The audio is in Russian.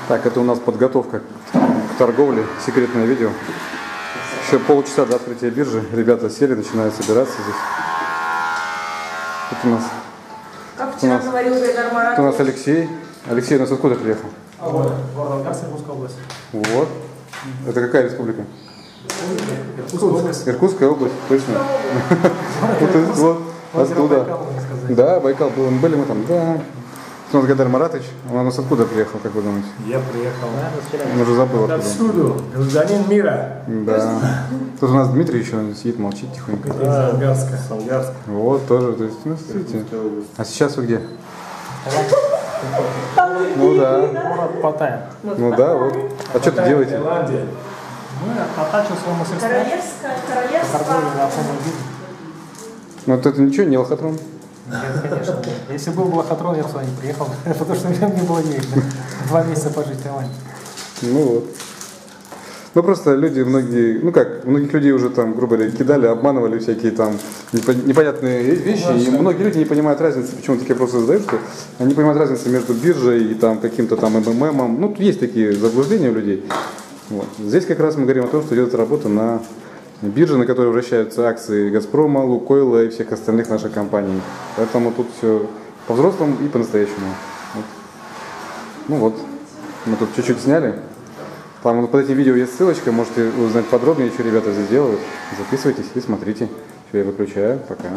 Так, это у нас подготовка к торговле, секретное видео. Еще полчаса до открытия биржи. Ребята сели, начинают собираться здесь. Тут у нас, как вчера говорил Гайдар Маратович. у нас Алексей. Алексей у нас откуда приехал? Город Волгоград, Иркутская область. Вот. Это какая республика? Иркутская область. Иркутская область, точно. Вот оттуда. Да, Байкал был. Были мы там, да. У нас Гайдар Маратович. Он у нас откуда приехал, как вы думаете? Я приехал. Он уже забыл откуда. Отсюда, гражданин мира. Да. Тут у нас Дмитрий еще сидит, молчит тихонько. Солгарска. Вот, тоже, то есть, ну, смотрите. А сейчас вы где? Ну да. Город Паттайя. Ну да, вот. А что ты делаете? Таиланде. Ну, я потачил свой мастерство. Королевство. Торговля на автомобиле. Ну вот это ничего, не лохотрон? Нет, конечно. Если был бы лохотрон, я бы сюда не приехал, потому что мне не было денег 2 месяца пожить в Таиланде. Ну вот. Ну просто люди, многие, ну как, многих людей уже там, грубо говоря, кидали, обманывали всякие там непонятные вещи, и многие люди не понимают разницы, почему такие вопросы задают, что они не понимают разницы между биржей и там каким-то там МММом, ну есть такие заблуждения у людей. Вот. Здесь как раз мы говорим о том, что идет работа на бирже, на которой вращаются акции Газпрома, Лукойла и всех остальных наших компаний. Поэтому тут все по-взрослому и по-настоящему. Вот. Ну вот, мы тут чуть-чуть сняли. Там под этим видео есть ссылочка, можете узнать подробнее, что ребята здесь делают. Записывайтесь и смотрите. Все, я выключаю. Пока.